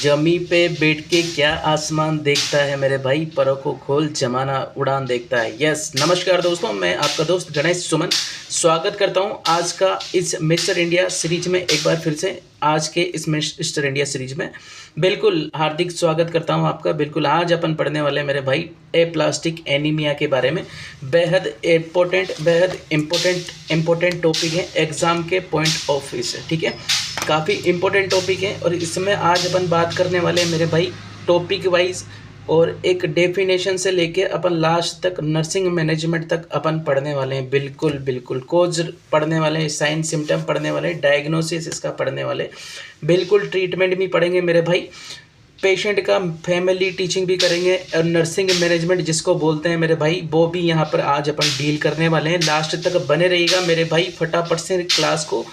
जमी पे बैठ के क्या आसमान देखता है मेरे भाई, परों को खोल जमाना उड़ान देखता है। यस, नमस्कार दोस्तों, मैं आपका दोस्त गणेश सुमन स्वागत करता हूं आज का इस मिस्टर इंडिया सीरीज में। एक बार फिर से आज के इस मिस्टर इंडिया सीरीज में बिल्कुल हार्दिक स्वागत करता हूं आपका। बिल्कुल आज अपन पढ़ने वाले मेरे भाई एप्लास्टिक एनीमिया के बारे में। बेहद इम्पोर्टेंट टॉपिक है एग्ज़ाम के पॉइंट ऑफ व्यू से, ठीक है। काफ़ी इम्पोर्टेंट टॉपिक है और इसमें आज अपन बात करने वाले हैं मेरे भाई टॉपिक वाइज, और एक डेफिनेशन से लेके अपन लास्ट तक नर्सिंग मैनेजमेंट तक अपन पढ़ने वाले हैं। बिल्कुल कोज पढ़ने वाले हैं, साइन सिम्टम पढ़ने वाले हैं, डायग्नोसिस इसका पढ़ने वाले, बिल्कुल ट्रीटमेंट भी पढ़ेंगे मेरे भाई, पेशेंट का फैमिली टीचिंग भी करेंगे, और नर्सिंग मैनेजमेंट जिसको बोलते हैं मेरे भाई वो भी यहाँ पर आज अपन डील करने वाले हैं। लास्ट तक बने रहिएगा मेरे भाई। फटाफट से क्लास को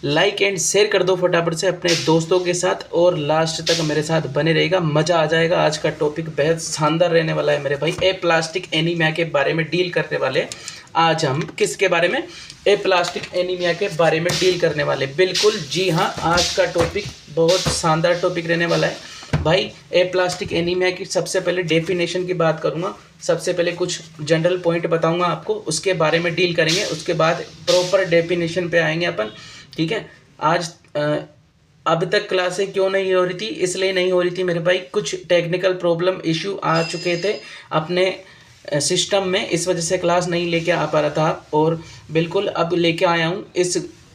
लाइक एंड शेयर कर दो फटाफट से अपने दोस्तों के साथ, और लास्ट तक मेरे साथ बने रहेगा, मज़ा आ जाएगा। आज का टॉपिक बेहद शानदार रहने वाला है मेरे भाई। एप्लास्टिक एनीमिया के बारे में डील करने वाले आज हम। किसके बारे में? एप्लास्टिक एनीमिया के बारे में डील करने वाले। बिल्कुल जी हाँ, आज का टॉपिक बहुत शानदार टॉपिक रहने वाला है भाई। एप्लास्टिक एनीमिया की सबसे पहले डेफिनेशन की बात करूँगा। सबसे पहले कुछ जनरल पॉइंट बताऊँगा आपको, उसके बारे में डील करेंगे, उसके बाद प्रॉपर डेफिनेशन पे आएंगे अपन, ठीक है। आज अब तक क्लासें क्यों नहीं हो रही थी? इसलिए नहीं हो रही थी मेरे भाई, कुछ टेक्निकल प्रॉब्लम इशू आ चुके थे अपने सिस्टम में, इस वजह से क्लास नहीं लेके आ पा रहा था, और बिल्कुल अब लेके आया हूँ।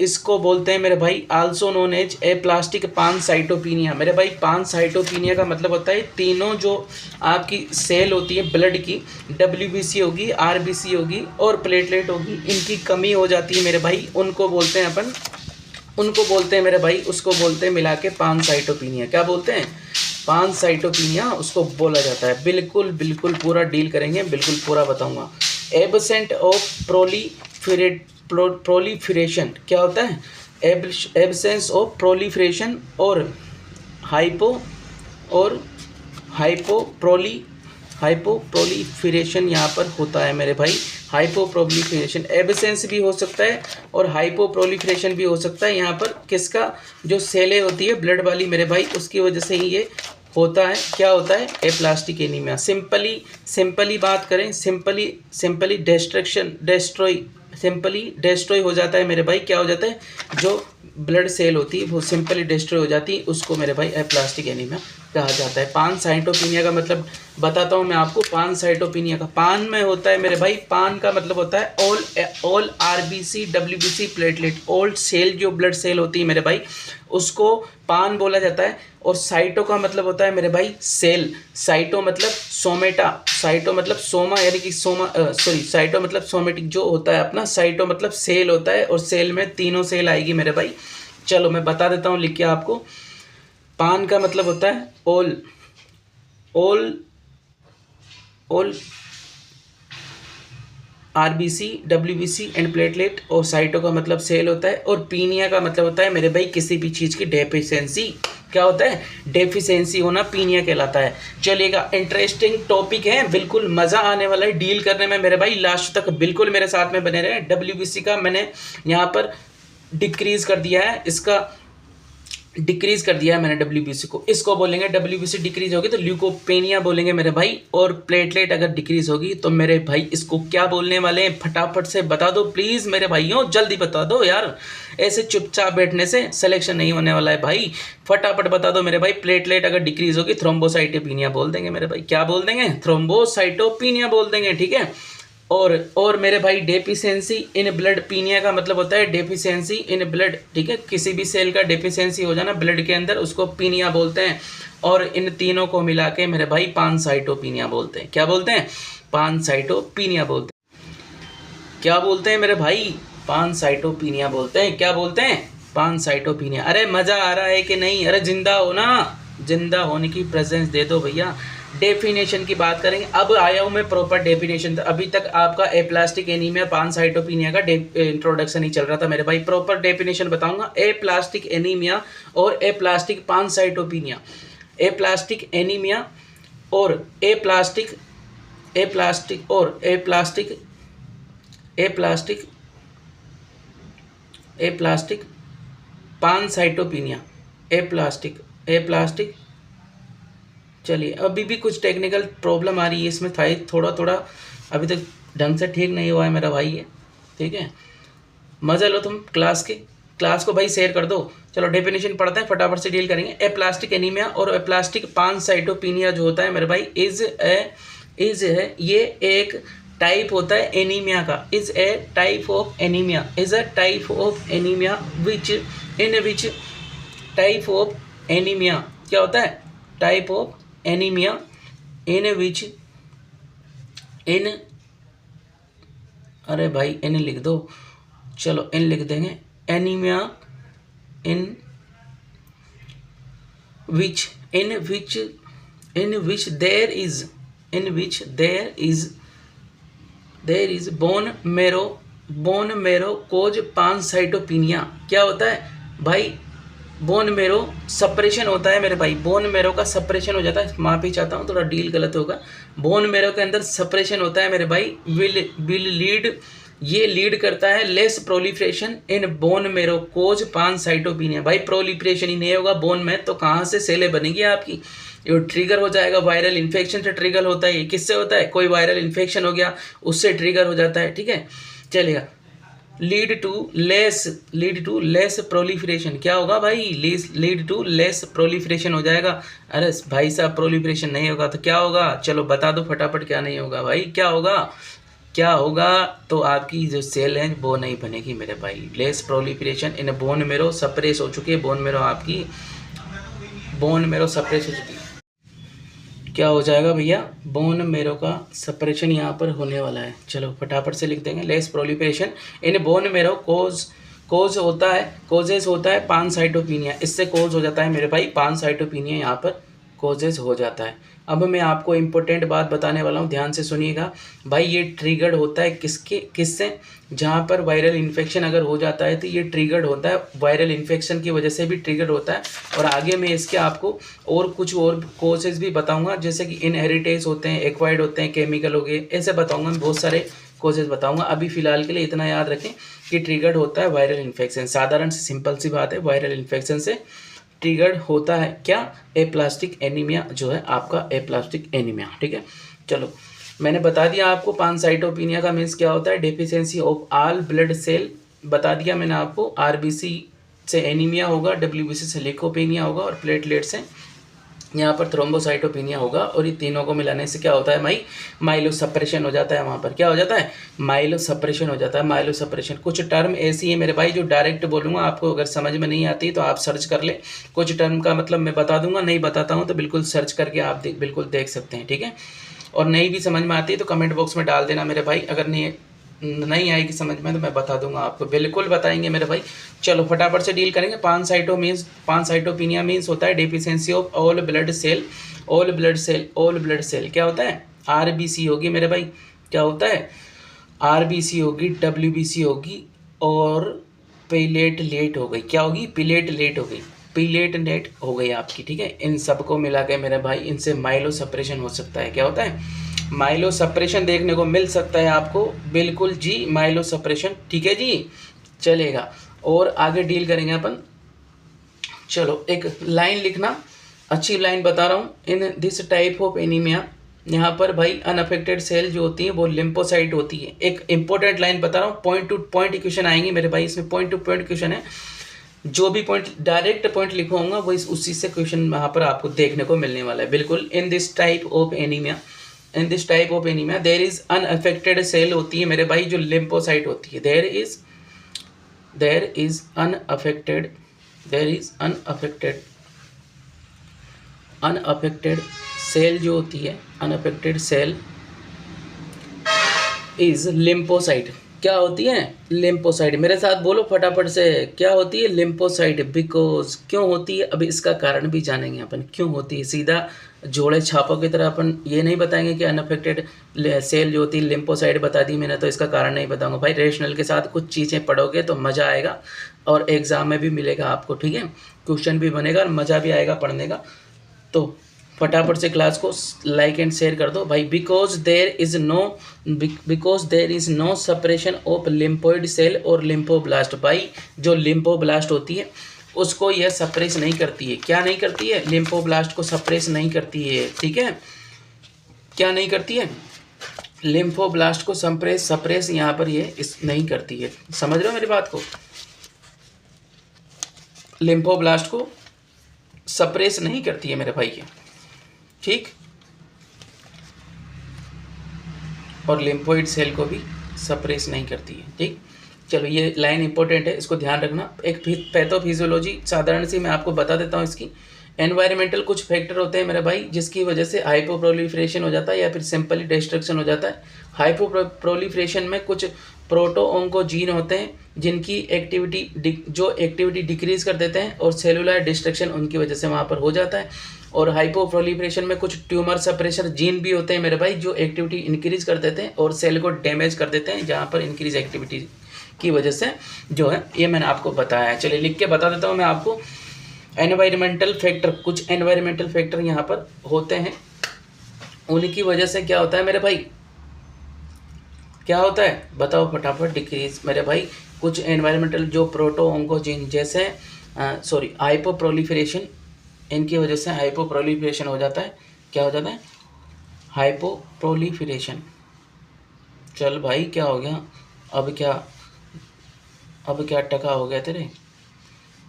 इसको बोलते हैं मेरे भाई आल्सो नोन एज एप्लास्टिक पानसाइटोपिनिया। मेरे भाई पानसाइटोपिनिया का मतलब होता है तीनों जो आपकी सेल होती है ब्लड की, WBC होगी, RBC होगी और प्लेटलेट होगी, इनकी कमी हो जाती है मेरे भाई, उनको बोलते हैं अपन, उनको बोलते हैं मेरे भाई, उसको बोलते हैं मिला के पानसाइटोपिनिया। क्या बोलते हैं? पानसाइटोपिनिया उसको बोला जाता है। बिल्कुल पूरा डील करेंगे, बिल्कुल पूरा बताऊंगा। एब्सेंट ऑफ प्रोलिफरेशन क्या होता है? एब्सेंस ऑफ प्रोलिफरेशन और हाइपोप्रोलिफरेशन यहाँ पर होता है मेरे भाई। हाइपोप्रोलिफरेशन एब्सेंस भी हो सकता है और हाइपोप्रोलिफरेशन भी हो सकता है। यहाँ पर किसका? जो सेलें होती है ब्लड वाली मेरे भाई, उसकी वजह से ही ये होता है। क्या होता है? Aplastic anaemia. सिंपली बात करें, सिंपली डिस्ट्रॉय हो जाता है मेरे भाई। क्या हो जाता है? जो ब्लड सेल होती है वो सिंपली डिस्ट्रॉय हो जाती है, उसको मेरे भाई एप्लास्टिक एनीमिया कहा जाता है। पानसाइटोपिनिया का मतलब बताता हूँ मैं आपको। पानसाइटोपिनिया का पान में होता है मेरे भाई, पान का मतलब होता है all RBC WBC platelet, old cell जो ब्लड सेल होती है मेरे भाई, उसको पान बोला जाता है। और साइटो का मतलब होता है मेरे भाई सेल। साइटो मतलब सोमेटा, साइटो मतलब सोमा यानी कि साइटो मतलब सोमेटिक जो होता है अपना, साइटो मतलब सेल होता है, और सेल में तीनों सेल आएगी मेरे भाई। चलो मैं बता देता हूँ लिख के आपको। पान का मतलब होता है all RBC WBC and platelet, और साइटो का मतलब सेल होता है, और पीनिया का मतलब होता है मेरे भाई किसी भी चीज़ की डेफिशिएंसी। क्या होता है? डेफिशिएंसी होना पीनिया कहलाता है। चलिएगा, इंटरेस्टिंग टॉपिक है, बिल्कुल मज़ा आने वाला है डील करने में मेरे भाई। लास्ट तक बिल्कुल मेरे साथ में बने रहे। WBC का मैंने यहाँ पर डिक्रीज कर दिया है, मैंने WBC को। इसको बोलेंगे WBC डिक्रीज होगी तो ल्यूकोपेनिया बोलेंगे मेरे भाई, और प्लेटलेट अगर डिक्रीज होगी तो मेरे भाई इसको क्या बोलने वाले हैं? फटाफट से बता दो प्लीज़ मेरे भाइयों, जल्दी बता दो यार, ऐसे चुपचाप बैठने से सिलेक्शन नहीं होने वाला है भाई। फटाफट बता दो मेरे भाई। प्लेटलेट अगर डिक्रीज होगी थ्रोम्बोसाइटोपिनिया बोल देंगे मेरे भाई। क्या बोल देंगे? थ्रोम्बोसाइटोपिनिया बोल देंगे, ठीक है। और मेरे भाई डेफिशिएंसी इन ब्लड, पीनिया का मतलब होता है डेफिशिएंसी इन ब्लड, ठीक है। किसी भी सेल का डेफिशिएंसी हो जाना ब्लड के अंदर, उसको पीनिया बोलते हैं। और इन तीनों को मिला के मेरे भाई पानसाइटोपिनिया बोलते हैं। क्या बोलते हैं? पानसाइटोपिनिया बोलते हैं। क्या बोलते हैं मेरे भाई? पानसाइटोपिनिया बोलते हैं। क्या बोलते हैं? पानसाइटोपिनिया। अरे मज़ा आ रहा है कि नहीं? अरे जिंदा हो ना, जिंदा होने की प्रेजेंस दे दो भैया। डेफिनेशन की बात करेंगे, अब आया हूँ मैं प्रॉपर डेफिनेशन। अभी तक आपका एप्लास्टिक एनीमिया पानसाइटोपिनिया का इंट्रोडक्शन ही चल रहा था मेरे भाई। प्रॉपर डेफिनेशन बताऊंगा एप्लास्टिक एनीमिया और एप्लास्टिक पानसाइटोपिनिया। एप्लास्टिक एनीमिया और एप्लास्टिक पानसाइटोपिनिया। एप्लास्टिक चलिए अभी भी कुछ टेक्निकल प्रॉब्लम आ रही है इसमें, था थोड़ा थोड़ा अभी तक ढंग से ठीक नहीं हुआ है मेरा भाई ये, ठीक है। मजा लो तुम क्लास को भाई शेयर कर दो। चलो डेफिनेशन पढ़ते हैं, फटाफट से डील करेंगे। एप्लास्टिक एनीमिया और एप्लास्टिक पानसाइटोपिनिया जो होता है मेरे भाई इज है ये एक टाइप होता है एनीमिया का, is a type of anaemia, is a type of anaemia which type of anaemia क्या होता है, टाइप ऑफ एनीमिया इन अरे भाई इन लिख दो, चलो इन लिख देंगे, anaemia in which there is bone marrow cause पानसाइटोपिनिया। क्या होता है भाई, बोन मेरो सप्रेशन होता है मेरे भाई, बोन मेरो का सप्रेशन हो जाता है, माफी चाहता हूँ थोड़ा डील गलत होगा, बोन मेरो के अंदर सप्रेशन होता है मेरे भाई, विल लीड ये लीड करता है less proliferation in bone marrow cause पानसाइटोपिनिया। भाई प्रोलिफरेशन ही नहीं होगा बोन में तो कहाँ से सेलें बनेगी आपकी, ये ट्रिगर हो जाएगा, वायरल इन्फेक्शन से ट्रिगर होता है। ये किससे होता है, कोई वायरल इन्फेक्शन हो गया उससे ट्रिगर हो जाता है, ठीक है। चलेगा, लीड टू लेस प्रोलिफरेशन, क्या होगा भाई, लीड टू लेस प्रोलिफरेशन हो जाएगा। अरे भाई साहब प्रोलिफरेशन नहीं होगा तो क्या होगा, चलो बता दो फटाफट क्या नहीं होगा भाई, क्या होगा तो आपकी जो सेल है वो नहीं बनेगी मेरे भाई। Less proliferation in bone marrow suppress हो चुकी है, बोन मेरो सप्रेस हो चुकी है, क्या हो जाएगा भैया, बोन मेरो का सप्रेशन यहाँ पर होने वाला है। चलो फटाफट से लिख देंगे, less proliferation in bone marrow causes होता है पानसाइटोपिनिया, इससे कोज हो जाता है मेरे भाई पानसाइटोपिनिया, यहाँ पर कोजेस हो जाता है। अब मैं आपको इम्पोर्टेंट बात बताने वाला हूँ, ध्यान से सुनिएगा भाई। ये ट्रिगर्ड होता है किससे, जहाँ पर वायरल इन्फेक्शन अगर हो जाता है तो ये ट्रिगर्ड होता है, वायरल इन्फेक्शन की वजह से भी ट्रिगर्ड होता है। और आगे मैं इसके आपको और कुछ और कोजेस भी बताऊंगा, जैसे कि इनहेरिटेज होते हैं, एक्वायर्ड होते हैं, केमिकल हो गए, ऐसे बताऊंगा, मैं बहुत सारे कोजेस बताऊंगा। अभी फिलहाल के लिए इतना याद रखें कि ट्रिगर्ड होता है वायरल इन्फेक्शन, साधारण सी सिंपल सी बात है, वायरल इन्फेक्शन से ट्रिगर्ड होता है क्या, एप्लास्टिक एनीमिया जो है आपका, एप्लास्टिक एनीमिया, ठीक है। चलो मैंने बता दिया आपको पानसाइटोपिनिया का मीन्स क्या होता है, deficiency of all blood cell बता दिया मैंने आपको, आरबीसी से एनीमिया होगा, डब्ल्यूबीसी से ल्यूकोपेनिया होगा और प्लेटलेट से यहाँ पर थ्रोम्बोसाइटोपिनिया होगा। और ये तीनों को मिलाने से क्या होता है भाई, माइलो सप्रेशन हो जाता है, वहाँ पर क्या हो जाता है, माइलो सप्रेशन हो जाता है। माइलो सप्रेशन कुछ टर्म ऐसी है मेरे भाई जो डायरेक्ट बोलूँगा, आपको अगर समझ में नहीं आती तो आप सर्च कर ले, कुछ टर्म का मतलब मैं बता दूंगा, नहीं बताता हूँ तो बिल्कुल सर्च करके आप बिल्कुल देख सकते हैं, ठीक है। और नहीं भी समझ में आती है तो कमेंट बॉक्स में डाल देना मेरे भाई, अगर नहीं आएगी समझ में तो मैं बता दूंगा आपको, बिल्कुल बताएंगे मेरे भाई। चलो फटाफट से डील करेंगे। पानसाइटोपिनिया मीन्स होता है deficiency of all blood cell क्या होता है, आरबीसी होगी मेरे भाई, क्या होता है, आरबीसी होगी, डब्ल्यूबीसी होगी और प्लेटलेट हो गई, क्या होगी, प्लेटलेट हो गई आपकी, ठीक है। इन सबको मिला के मेरे भाई इनसे माइलो सप्रेशन हो सकता है, क्या होता है, माइलो सप्रेशन देखने को मिल सकता है आपको, बिल्कुल जी, माइलो सप्रेशन, ठीक है जी, चलेगा। और आगे डील करेंगे अपन। चलो एक लाइन लिखना, अच्छी लाइन बता रहा हूँ, इन दिस टाइप ऑफ एनीमिया, यहाँ पर भाई अनअफेक्टेड सेल जो होती है वो लिम्फोसाइट होती है। एक इंपॉर्टेंट लाइन बता रहा हूँ, पॉइंट टू पॉइंट क्वेश्चन आएंगे मेरे भाई, इसमें पॉइंट टू पॉइंट क्वेश्चन है, जो भी पॉइंट डायरेक्ट पॉइंट लिखवाऊंगा वो उसी से क्वेश्चन वहाँ पर आपको देखने को मिलने वाला है, बिल्कुल। In this type of anaemia there is unaffected cell होती है मेरे भाई जो लिम्फोसाइट होती है, देयर इज अनअफेक्टेड सेल जो होती है, अनअफेक्टेड सेल इज लिम्फोसाइट, क्या होती है, लिम्फोसाइट। मेरे साथ बोलो फटाफट से, क्या होती है, लिम्फोसाइट। बिकॉज क्यों होती है, अभी इसका कारण भी जानेंगे अपन, क्यों होती है। सीधा जोड़े छापों की तरह अपन ये नहीं बताएंगे कि अनअफेक्टेड सेल जो होती है लिम्फोसाइट बता दी मैंने तो इसका कारण नहीं बताऊंगा भाई। रेशनल के साथ कुछ चीज़ें पढ़ोगे तो मज़ा आएगा और एग्ज़ाम में भी मिलेगा आपको, ठीक है, क्वेश्चन भी बनेगा और मज़ा भी आएगा पढ़ने का। तो फटाफट से क्लास को लाइक एंड शेयर कर दो भाई। Because there is no separation of lymphoid cell और लिम्फोब्लास्ट। भाई जो लिम्फोब्लास्ट होती है उसको यह सप्रेस नहीं करती है। क्या नहीं करती है? लिम्फोब्लास्ट को सप्रेस नहीं करती है, ठीक है। क्या नहीं करती है? लिम्फोब्लास्ट को सप्रेस यहाँ पर ये इस नहीं करती है। समझ रहे हो मेरी बात को? लिम्फोब्लास्ट को सप्रेस नहीं करती है मेरे भाई ये, ठीक। और लिम्फोइड सेल को भी सप्रेस नहीं करती है, ठीक। चलो ये लाइन इंपॉर्टेंट है, इसको ध्यान रखना। एक पैथोफिजियोलॉजी साधारण सी मैं आपको बता देता हूँ इसकी। एनवायरमेंटल कुछ फैक्टर होते हैं मेरे भाई जिसकी वजह से हाइपोप्रोलिफरेशन हो जाता है या फिर सिंपली डिस्ट्रक्शन हो जाता है। हाइपोप्रोलिफरेशन में कुछ प्रोटोऑन्कोजीन होते हैं जिनकी एक्टिविटी डिक्रीज कर देते हैं और सेलुलर डिस्ट्रक्शन उनकी वजह से वहाँ पर हो जाता है। और हाइपोप्रोलिफरेशन में कुछ ट्यूमर सप्रेशर जीन भी होते हैं मेरे भाई जो एक्टिविटी इंक्रीज कर देते हैं और सेल को डैमेज कर देते हैं जहाँ पर इंक्रीज एक्टिविटी की वजह से जो है ये मैंने आपको बताया है। चलिए लिख के बता देता हूँ मैं आपको। एनवायरमेंटल फैक्टर, कुछ एनवायरमेंटल फैक्टर यहाँ पर होते हैं, उनकी वजह से क्या होता है मेरे भाई, क्या होता है बताओ फटाफट। डिक्रीज मेरे भाई कुछ एनवायरमेंटल जो प्रोटोऑन्कोजीन जैसे हाइपोप्रोलिफरेशन, इनकी वजह से हाइपोप्रोलिफरेशन हो जाता है। क्या हो जाता है? हाइपोप्रोलिफरेशन। चल भाई क्या हो गया? अब क्या टका हो गया तेरे?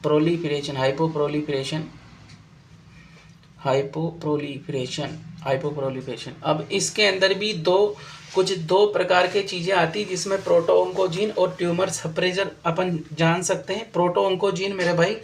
प्रोलिफरेशन, हाइपोप्रोलिफरेशन। अब इसके अंदर भी दो प्रकार के चीज़ें आती हैं जिसमें प्रोटोऑन्कोजीन और ट्यूमर सप्रेसर अपन जान सकते हैं। प्रोटोऑन्कोजीन मेरे भाई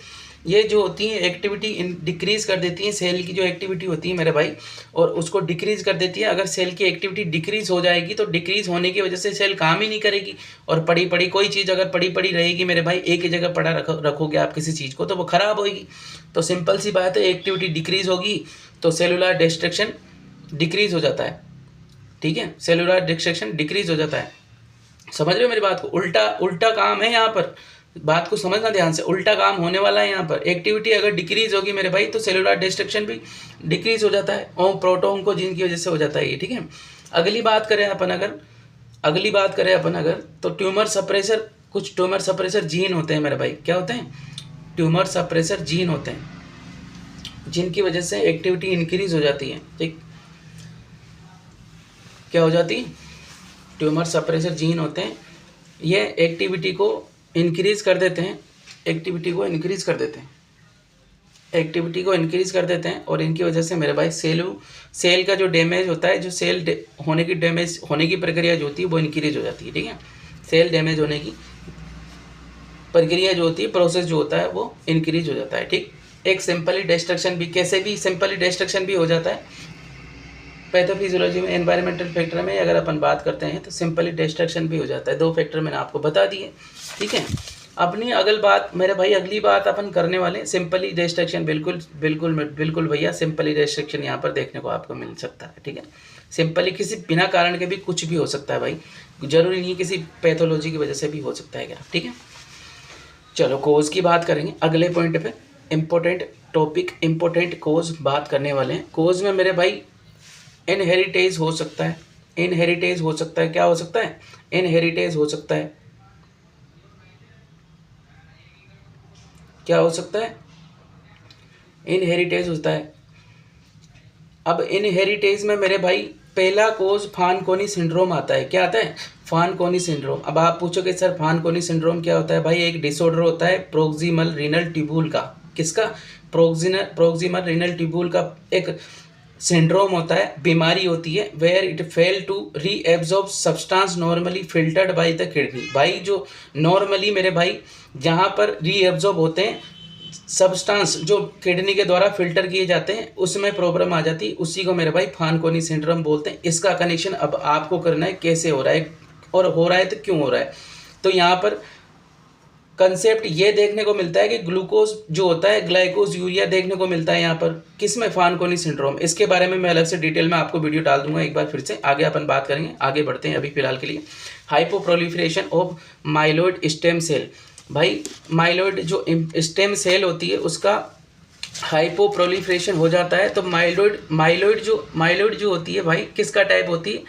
ये जो होती है एक्टिविटी डिक्रीज कर देती है, सेल की जो एक्टिविटी होती है मेरे भाई और उसको डिक्रीज कर देती है। अगर सेल की एक्टिविटी डिक्रीज हो जाएगी तो डिक्रीज होने की वजह से सेल काम ही नहीं करेगी और पड़ी कोई चीज़ अगर पड़ी रहेगी मेरे भाई, एक ही जगह पड़ा रखोगे आप किसी चीज़ को तो वो ख़राब होगी। तो सिंपल सी बात है, एक्टिविटी डिक्रीज होगी तो सेलुलर डिस्ट्रक्शन डिक्रीज हो जाता है, ठीक है। सेलुलर डिस्ट्रक्शन डिक्रीज हो जाता है। समझ रहे हो मेरी बात को? उल्टा काम है यहाँ पर, बात को समझना ध्यान से। उल्टा काम होने वाला है यहाँ पर। एक्टिविटी अगर डिक्रीज होगी मेरे भाई तो सेलुलर डिस्ट्रक्शन भी डिक्रीज हो जाता है और प्रोटोऑन्कोजीन की वजह से हो जाता है ये, ठीक है। अगली बात करें अपन अगर तो ट्यूमर सप्रेसर, कुछ ट्यूमर सप्रेसर जीन होते हैं मेरे भाई। क्या होते हैं? ट्यूमर सप्रेसर जीन होते हैं जिनकी वजह से एक्टिविटी इंक्रीज हो जाती है, ठीक। क्या हो जाती है? ट्यूमर सप्रेसर जीन होते हैं, ये एक्टिविटी को इंक्रीज कर देते हैं, एक्टिविटी को इंक्रीज कर देते हैं और इनकी वजह से मेरे भाई सेल का जो डैमेज होता है, जो सेल होने की प्रक्रिया जो होती है वो इंक्रीज हो जाती है, ठीक है। सेल डैमेज होने की प्रक्रिया जो होती है, प्रोसेस जो होता है वो इंक्रीज हो जाता है, ठीक। एक सिंपली डिस्ट्रक्शन भी, कैसे भी सिंपली डिस्ट्रक्शन भी हो जाता है। पैथोफिजियोलॉजी में एनवायरमेंटल फैक्टर में अगर अपन बात करते हैं तो सिंपली डिस्ट्रक्शन भी हो जाता है। 2 फैक्टर मैंने आपको बता दिए, ठीक है। अपनी अगली बात अपन करने वाले सिंपली डिस्ट्रक्शन। बिल्कुल भैया, सिंपली डिस्ट्रक्शन यहाँ पर देखने को आपको मिल सकता है, ठीक है। सिंपली किसी बिना कारण के भी कुछ भी हो सकता है भाई, जरूरी नहीं किसी पैथोलॉजी की वजह से भी हो सकता है क्या, ठीक है। चलो कोज की बात करेंगे अगले पॉइंट पे। इम्पोर्टेंट कोज बात करने वाले हैं। कोज में मेरे भाई इनहेरिटेज हो सकता है। क्या हो सकता है? इनहेरिटेज हो सकता है। क्या हो सकता है? इनहेरिटेज होता है। अब इनहेरिटेज में मेरे भाई पहला कोज फानकोनी सिंड्रोम आता है। क्या आता है? फानकोनी सिंड्रोम। अब आप पूछोगे सर फानकोनी सिंड्रोम क्या होता है? भाई एक डिसऑर्डर होता है प्रोक्सिमल रीनल ट्यूब्यूल का। किसका? प्रोक्सिमल रीनल ट्यूब्यूल का एक सिंड्रोम होता है, बीमारी होती है, where it fail to reabsorb substance normally filtered by the kidney. भाई जो नॉर्मली मेरे भाई जहाँ पर रीएब्जॉर्ब होते हैं सब्सटेंस जो किडनी के द्वारा फिल्टर किए जाते हैं उसमें प्रॉब्लम आ जाती है, उसी को मेरे भाई फानकोनी सिंड्रोम बोलते हैं। इसका कनेक्शन अब आपको करना है कैसे हो रहा है और हो रहा है तो क्यों हो रहा है। तो यहाँ पर कंसेप्ट ये देखने को मिलता है कि ग्लूकोज जो होता है ग्लाइकोज यूरिया देखने को मिलता है यहाँ पर किसमें? फानकोनी सिंड्रोम। इसके बारे में मैं अलग से डिटेल में आपको वीडियो डाल दूंगा एक बार फिर से, आगे अपन बात करेंगे। आगे बढ़ते हैं अभी फिलहाल के लिए। हाइपोप्रोलिफरेशन ऑफ माइलॉइड स्टेम सेल। भाई माइलॉइड जो स्टेम सेल होती है उसका हाइपोप्रोलिफरेशन हो जाता है। तो माइलॉइड जो होती है भाई किसका टाइप होती है?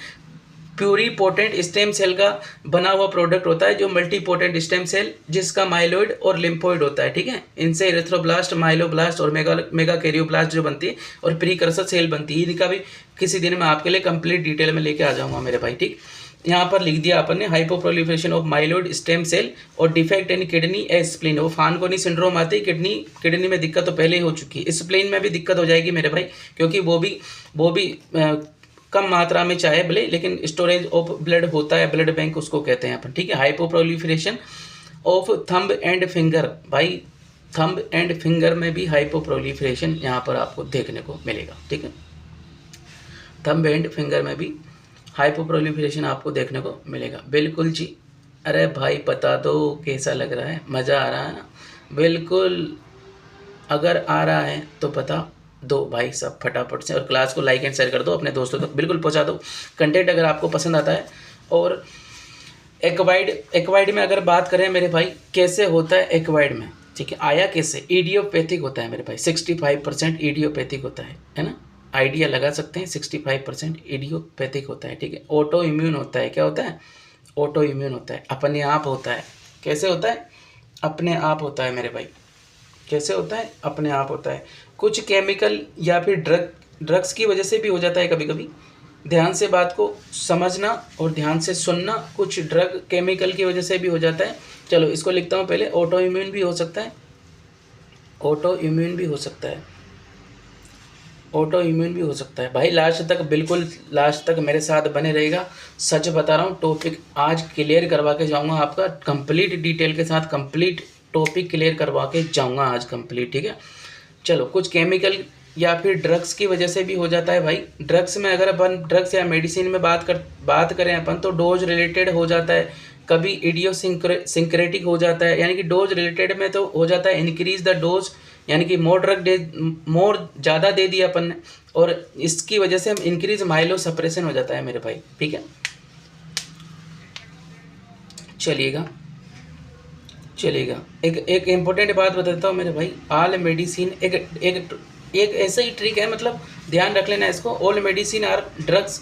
प्यूरिपोटेंट स्टेम सेल का बना हुआ प्रोडक्ट होता है जो मल्टीपोटेंट स्टेम सेल जिसका माइलोइड और लिम्फोइड होता है, ठीक है। इनसे इरेथ्रोब्लास्ट, माइलोब्लास्ट और मेगा कैरियोब्लास्ट जो बनती है और प्रीकर्सर सेल बनती है। इनका भी किसी दिन मैं आपके लिए कंप्लीट डिटेल में लेके आ जाऊंगा मेरे भाई, ठीक। यहाँ पर लिख दिया अपन ने हाइपोप्रोलिफरेशन ऑफ माइलोइड स्टेम सेल और defect in kidney A spleen. वो फानकोनी सिंड्रोम आती है, किडनी में दिक्कत तो पहले ही हो चुकी है, स्प्लीन में भी दिक्कत हो जाएगी मेरे भाई, क्योंकि वो भी कम मात्रा में चाहे भले, लेकिन स्टोरेज ऑफ ब्लड होता है, ब्लड बैंक उसको कहते हैं अपन, ठीक है। हाइपोप्रोलिफरेशन ऑफ थंब एंड फिंगर, भाई थंब एंड फिंगर में भी हाइपोप्रोलिफरेशन यहाँ पर आपको देखने को मिलेगा, ठीक है। थंब एंड फिंगर में भी हाइपोप्रोलिफरेशन आपको देखने को मिलेगा। बिल्कुल जी। अरे भाई बता दो कैसा लग रहा है, मज़ा आ रहा है ना? बिल्कुल, अगर आ रहा है तो बता दो भाई सब फटाफट से, और क्लास को लाइक एंड शेयर कर दो, अपने दोस्तों तक बिल्कुल पहुंचा दो कंटेंट अगर आपको पसंद आता है। और एक्वाइड में अगर बात करें मेरे भाई, कैसे होता है एक्वाइड में, ठीक है, आया कैसे, इडियोपैथिक होता है मेरे भाई, 65% इडियोपैथिक होता है ना, आइडिया लगा सकते हैं, 65% इडियोपैथिक होता है, ठीक है। ऑटो इम्यून होता है, क्या होता है, ऑटो इम्यून होता है, अपने आप होता है। कैसे होता है, अपने आप होता है मेरे भाई, कैसे होता है, अपने आप होता है। कुछ केमिकल या फिर ड्रग्स की वजह से भी हो जाता है कभी कभी। ध्यान से बात को समझना और ध्यान से सुनना, कुछ ड्रग केमिकल की वजह से भी हो जाता है। चलो इसको लिखता हूँ पहले, ऑटो इम्यून भी हो सकता है, ऑटो इम्यून भी हो सकता है, ऑटो इम्यून भी हो सकता है। भाई लास्ट तक, बिल्कुल लास्ट तक मेरे साथ बने रहेगा, सच बता रहा हूँ, टॉपिक आज क्लियर करवा के जाऊँगा आपका, कंप्लीट डिटेल के साथ कंप्लीट टॉपिक क्लियर करवा के जाऊँगा आज कंप्लीट, ठीक है। चलो, कुछ केमिकल या फिर ड्रग्स की वजह से भी हो जाता है भाई। ड्रग्स में अगर अपन ड्रग्स या मेडिसिन में बात करें अपन, तो डोज रिलेटेड हो जाता है, कभी इडियोसिंक्रेटिक हो जाता है, यानी कि डोज रिलेटेड में तो हो जाता है इंक्रीज द डोज, यानी कि मोर ज़्यादा दे दिया अपन ने, और इसकी वजह से हम इंक्रीज माइलो सप्रेशन हो जाता है मेरे भाई, ठीक है। चलिएगा एक इम्पोर्टेंट बात बताता हूँ मेरे भाई, ऑल मेडिसिन एक ऐसा ही ट्रिक है, मतलब ध्यान रख लेना इसको। ऑल मेडिसिन आर ड्रग्स,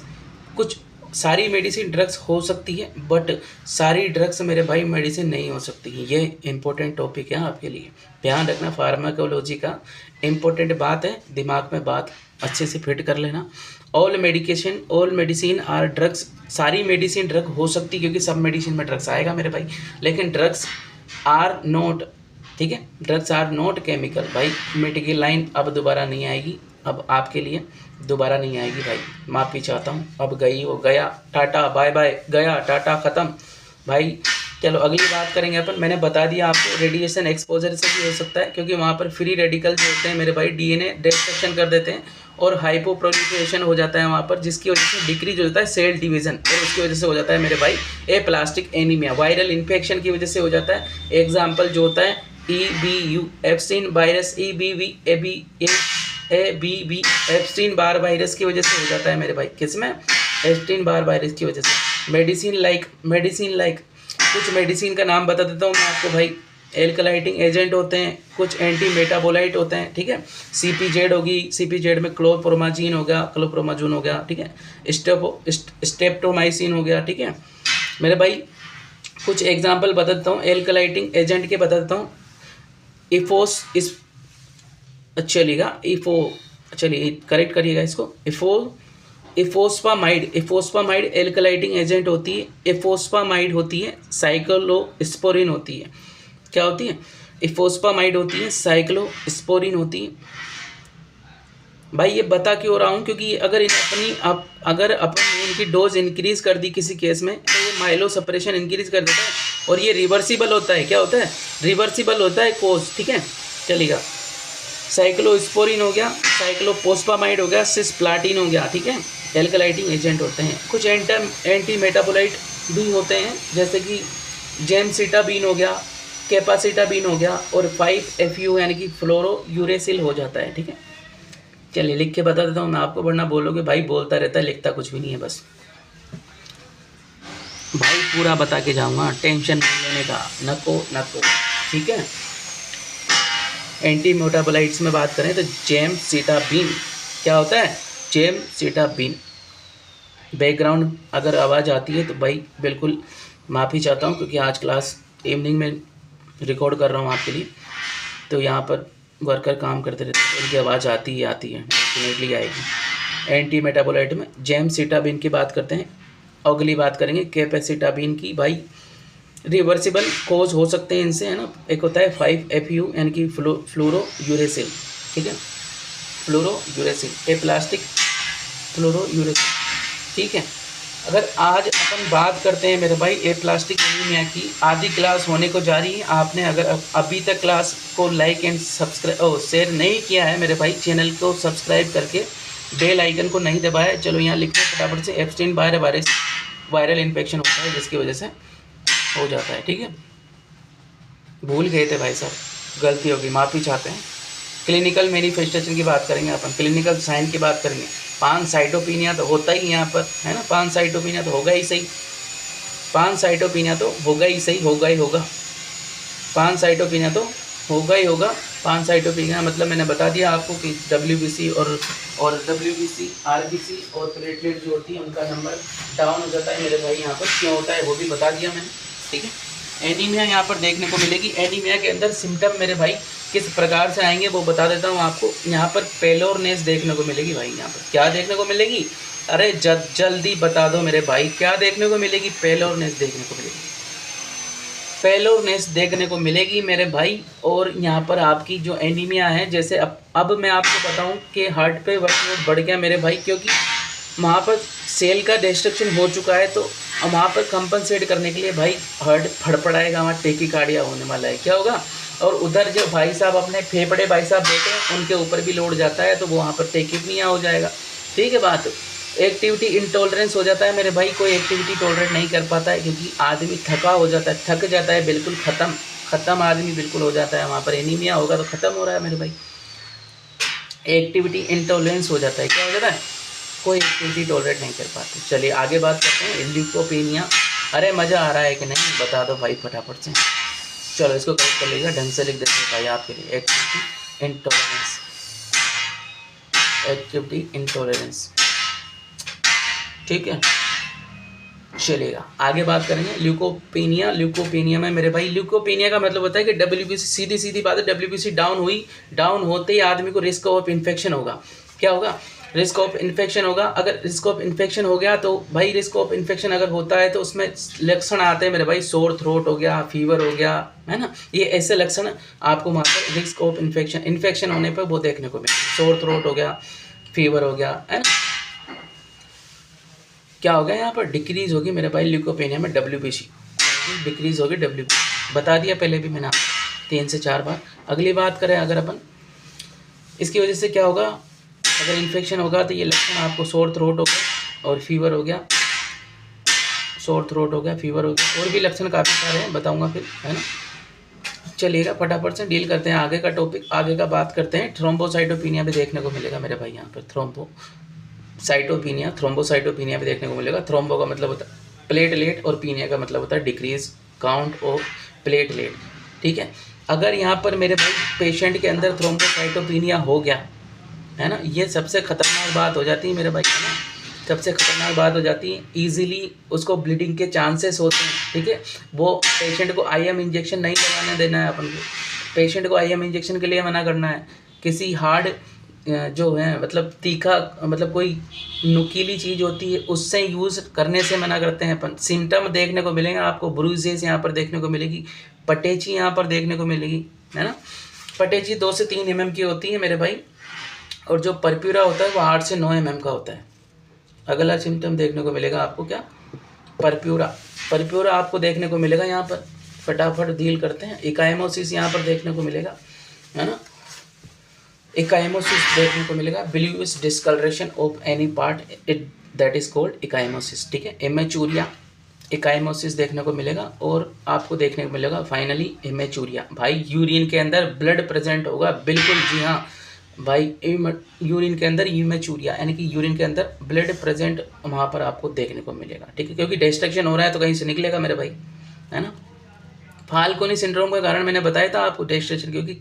कुछ सारी मेडिसिन ड्रग्स हो सकती है, बट सारी ड्रग्स मेरे भाई मेडिसिन नहीं हो सकती है। ये इंपॉर्टेंट टॉपिक है आपके लिए, ध्यान रखना, फार्माकोलॉजी का इंपॉर्टेंट बात है, दिमाग में बात अच्छे से फिट कर लेना। ऑल मेडिसिन आर ड्रग्स, सारी मेडिसिन ड्रग हो सकती है, क्योंकि सब मेडिसिन में ड्रग्स आएगा मेरे भाई, लेकिन ड्रग्स आर नॉट, ठीक है, ड्रग्स आर नॉट केमिकल। भाई मिट गई लाइन, अब दोबारा नहीं आएगी, अब आपके लिए दोबारा नहीं आएगी भाई, माफ़ी चाहता हूँ, अब गई वो गया, टाटा बाय बाय, गया टाटा ख़त्म भाई। चलो अगली बात करेंगे अपन, मैंने बता दिया आपको, रेडिएशन एक्सपोजर से भी हो सकता है, क्योंकि वहाँ पर फ्री रेडिकल जो होते हैं मेरे भाई डीएनए डिस्ट्रक्शन कर देते हैं, और हाइपोप्रोलिफरेशन हो जाता है वहाँ पर, जिसकी वजह से डिक्रीज हो जाता है सेल डिवीजन, और उसकी वजह से हो जाता है मेरे भाई प्लास्टिक एनीमिया, वायरल इन्फेक्शन की वजह से हो जाता है। एग्जाम्पल जो होता है EBU Epstein virus, EBV Epstein Barr virus की वजह से हो जाता है मेरे भाई, किसमें, एप्सिन बार वायरस की वजह से। मेडिसिन लाइक कुछ मेडिसिन का नाम बता देता हूँ मैं आपको भाई, एल्कलाइटिंग एजेंट होते हैं, कुछ एंटी मेटाबोलाइट होते हैं, ठीक है। CPZ होगी, CPZ में क्लोप्रोमाजीन हो गया, ठीक है, स्टेप्टोमाइसिन हो गया, ठीक है मेरे भाई। कुछ एग्जाम्पल बता देता हूँ एल्कलाइटिंग एजेंट के, बता देता हूँ। चलिए करेक्ट करिएगा इसको, इफोस्पामाइड एल्कलाइटिंग एजेंट होती है, इफोस्पामाइड होती है, साइक्लोस्पोरिन होती है, क्या होती है, इफोस्पामाइड होती है, साइक्लोस्पोरिन होती है। भाई ये बता क्यों रहा हूँ, क्योंकि अगर अपन इनकी डोज इंक्रीज कर दी किसी केस में, तो ये माइलो सप्रेशन इंक्रीज कर देता है, और ये रिवर्सिबल होता है, क्या होता है, रिवर्सिबल होता है कोज, ठीक है। चलिएगा, साइक्लोस्पोरिन हो गया, साइक्लोपोस्पामाइड हो गया, सिस्प्लाटिन हो गया, ठीक है, एल्कलाइटिंग एजेंट होते हैं। कुछ एंटी मेटाबोलाइट भी होते हैं, जैसे कि जेमसिटाबीन हो गया, कैपासिटाबीन हो गया, और 5-FU यानी कि फ्लोरोयूरेसिल हो जाता है, ठीक है। चलिए लिख के बता देता हूँ मैं आपको, वरना बोलोगे भाई बोलता रहता है, लिखता कुछ भी नहीं है, बस भाई पूरा बता के जाऊँगा, टेंशन नहीं लेने का, नको, ठीक है। एंटी मेटाबोलाइट्स में बात करें तो जेमसिटाबीन, क्या होता है, जेमसिटाबीन, बैकग्राउंड अगर आवाज़ आती है तो भाई बिल्कुल माफ़ी चाहता हूँ, क्योंकि आज क्लास इवनिंग में रिकॉर्ड कर रहा हूँ आपके लिए, तो यहाँ पर वर्कर काम करते रहते हैं, उनकी आवाज़ आती है डेफिनेटली आएगी। एंटी मेटाबोलाइट में जेमसिटाबिन की बात करते हैं, अगली बात करेंगे कैपेसिटाबिन की। भाई रिवर्सिबल कोज हो सकते हैं इनसे, है ना। एक होता है 5-FU यानी कि फ्लोरोयूरेसिल, ठीक है, फ्लोरोयूरेसिल, ए प्लास्टिक फ्लोरोयूरेसिल, ठीक है। अगर आज अपन बात करते हैं मेरे भाई ए प्लास्टिक एनीमिया की, आधी क्लास होने को जा रही है। आपने अगर अभी तक क्लास को लाइक एंड सब्सक्राइब शेयर नहीं किया है मेरे भाई, चैनल को सब्सक्राइब करके बेल आइकन को नहीं दबाया, चलो यहाँ लिखते हैं फटाफट से, एब्स्टेन बाय वायरल इन्फेक्शन होता है जिसकी वजह से हो जाता है, ठीक है। भूल गए थे भाई साहब, गलती होगी, माफ़ी चाहते हैं। क्लिनिकल मैनिफेस्टेशन की बात करेंगे अपन, क्लिनिकल साइन की बात करेंगे। पानसाइटोपिनिया तो होता ही यहाँ पर, है ना, पानसाइटोपिनिया तो होगा ही सही, पानसाइटोपिनिया तो होगा ही सही, होगा ही होगा, पानसाइटोपिनिया तो होगा ही होगा। पानसाइटोपिनिया मतलब मैंने बता दिया आपको कि WBC और WBC, RBC और प्लेटलेट जो होती है उनका नंबर डाउन हो जाता है मेरे भाई। यहाँ पर क्यों होता है वो भी बता दिया मैंने, ठीक है। एनीमिया यहाँ पर देखने को मिलेगी। एनीमिया के अंदर सिम्टम मेरे भाई किस प्रकार से आएंगे वो बता देता हूँ आपको। यहाँ पर पेलोरनेस देखने को मिलेगी भाई। यहाँ पर क्या देखने को मिलेगी, अरे जल्दी बता दो मेरे भाई, क्या देखने को मिलेगी, पेलोरनेस देखने को मिलेगी, पेलोरनेस देखने को मिलेगी मेरे भाई। और यहाँ पर आपकी जो एनीमिया है, जैसे अब मैं आपको बताऊँ कि हार्ट पे वर्कलोड बढ़ गया मेरे भाई, क्योंकि वहाँ पर सेल का डिस्ट्रक्शन हो चुका है, तो वहाँ पर कंपनसेट करने के लिए भाई हार्ट फड़फड़ाएगा, वहाँ टेकिकार्डिया होने वाला है, क्या होगा। और उधर जो भाई साहब अपने फेफड़े भाई साहब बैठे हैं उनके ऊपर भी लोड जाता है, तो वो वहाँ पर टेकिपनिया हो जाएगा, ठीक है बात। एक्टिविटी इंटॉलरेंस हो जाता है मेरे भाई, कोई एक्टिविटी टॉलरेट नहीं कर पाता है, क्योंकि आदमी थका हो जाता है, थक जाता है, बिल्कुल ख़त्म आदमी बिल्कुल हो जाता है। वहाँ पर एनीमिया होगा तो ख़त्म हो रहा है मेरे भाई, एक्टिविटी इंटॉलरेंस हो जाता है, क्या हो जाता है, कोई एक्टिविटी टॉलरेट नहीं कर पाते। चलिए आगे बात करते हैं ल्यूकोपेनिया। अरे मज़ा आ रहा है कि नहीं बता दो भाई फटाफट से, चलो इसको करेक्ट कर लीजिएगा, ढंग से लिख देते हैं भाई आपके लिए। एक्टिविटी इंटॉलरेंस, एक्टिविटी इंटॉलरेंस, ठीक है, चलेगा। आगे बात करेंगे ल्यूकोपेनिया। ल्यूकोपेनिया में मेरे भाई, ल्यूकोपेनिया का मतलब होता है कि WBC, सीधी बात है, WBC डाउन हुई, डाउन होते ही आदमी को रिस्क ऑफ इन्फेक्शन होगा, क्या होगा, रिस्क ऑफ इन्फेक्शन होगा। अगर रिस्क ऑफ इन्फेक्शन हो गया तो भाई, रिस्क ऑफ इन्फेक्शन अगर होता है तो उसमें लक्षण आते हैं मेरे भाई, सोर थ्रोट हो गया, फीवर हो गया, है ना, ये ऐसे लक्षण आपको वहाँ पर रिस्क ऑफ इन्फेक्शन होने पर वो देखने को मिले। सोर थ्रोट हो गया, फीवर हो गया, है ना, क्या हो गया, यहाँ पर डिक्रीज़ होगी मेरे भाई ल्यूकोपेनिया में, WBC डिक्रीज़ होगी, WBC बता दिया पहले भी मैंने आपको 3 से 4 बार। अगली बात करें अगर अपन, इसकी वजह से क्या होगा, अगर इन्फेक्शन होगा तो ये लक्षण आपको सोर थ्रोट हो गया और फीवर हो गया, सोर थ्रोट हो गया, फीवर हो गया, और भी लक्षण काफ़ी सारे हैं, बताऊँगा फिर, है ना। चलिएगा फटाफट से डील करते हैं आगे का टॉपिक, आगे का बात करते हैं। थ्रोम्बोसाइटोपिनिया भी देखने को मिलेगा मेरे भाई, यहाँ पर थ्रोम्बोसाइटोपिनिया, थ्रोम्बोसाइटोपिनिया भी देखने को मिलेगा। थ्रोम्बो का मतलब होता है प्लेटलेट और पीनिया का मतलब होता है डिक्रीज काउंट ऑफ प्लेटलेट, ठीक है। अगर यहाँ पर मेरे भाई पेशेंट के अंदर थ्रोम्बोसाइटोपिनिया हो गया, है ना, ये सबसे खतरनाक बात हो जाती है मेरे भाई, है ना, सबसे खतरनाक बात हो जाती है। ईजिली उसको ब्लीडिंग के चांसेस होते हैं, ठीक है। वो पेशेंट को IM इंजेक्शन नहीं लगाने देना है अपन को, पेशेंट को IM इंजेक्शन के लिए मना करना है। किसी हार्ड जो है मतलब तीखा, मतलब कोई नुकीली चीज़ होती है उससे यूज़ करने से मना करते हैं अपन। सिम्टम देखने को मिलेंगे आपको, ब्रूजेस यहाँ पर देखने को मिलेगी, पटेची यहाँ पर देखने को मिलेगी, है ना। पटेची 2 से 3 mm की होती है मेरे भाई, और जो परप्यूरा होता है वो 8 से 9 mm का होता है। अगला सिम्टम देखने को मिलेगा आपको क्या, परप्यूरा आपको देखने को मिलेगा यहाँ पर, फटाफट डील करते हैं। इकाइमोसिस यहाँ पर देखने को मिलेगा, है ना, इकाइमोसिस देखने को मिलेगा। Bluish discolouration of any part, it that is called ecchymosis, ठीक है। इमेचूरिया, इकाइमोसिस देखने को मिलेगा। और आपको देखने को मिलेगा फाइनली इमेचूरिया। भाई यूरिन के अंदर ब्लड प्रेजेंट होगा, बिल्कुल जी हाँ भाई, यूरिन के अंदर इमेचूरिया यानी कि यूरिन के अंदर ब्लड प्रेजेंट वहाँ पर आपको देखने को मिलेगा, ठीक है, क्योंकि डिस्ट्रक्शन हो रहा है तो कहीं से निकलेगा मेरे भाई, है ना। फाल्कोनी सिंड्रोम का कारण मैंने बताया था आपको, डेस्ट्रेशन, क्योंकि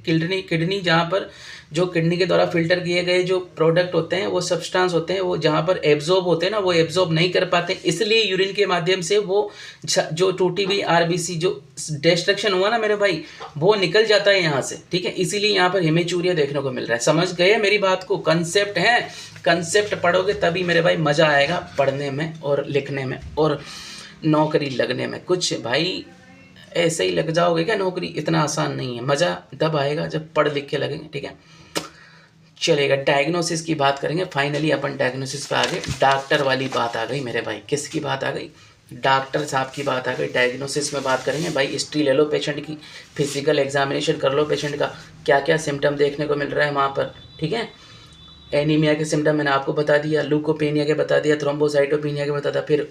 किडनी जहाँ पर जो किडनी के द्वारा फिल्टर किए गए जो प्रोडक्ट होते हैं, वो सब्सटेंस होते हैं, वो जहाँ पर एब्जॉर्ब होते हैं ना, वो एब्जॉर्ब नहीं कर पाते, इसलिए यूरिन के माध्यम से वो जो टूटी हुई आरबीसी जो डिस्ट्रक्शन हुआ ना मेरे भाई, वो निकल जाता है यहाँ से, ठीक है। इसीलिए यहाँ पर हेमेचूरिया देखने को मिल रहा है। समझ गए मेरी बात को? कंसेप्ट है, कंसेप्ट पढ़ोगे तभी मेरे भाई मज़ा आएगा पढ़ने में और लिखने में और नौकरी लगने में। कुछ भाई ऐसे ही लग जाओगे क्या नौकरी? इतना आसान नहीं है। मज़ा तब आएगा जब पढ़ लिख के लगेंगे, ठीक है। चलेगा, डायग्नोसिस की बात करेंगे। फाइनली अपन डायग्नोसिस पे आ गए। डॉक्टर वाली बात आ गई मेरे भाई। किसकी बात आ गई? डॉक्टर साहब की बात आ गई। डायग्नोसिस में बात करेंगे भाई। हिस्ट्री ले लो पेशेंट की, फिजिकल एग्जामिनेशन कर लो पेशेंट का, क्या क्या सिम्टम देखने को मिल रहा है वहाँ पर, ठीक है। एनीमिया के सिम्टम मैंने आपको बता दिया, लूकोपेनिया के बता दिया, थ्रोम्बोसाइटोपेनिया के बता दिया। फिर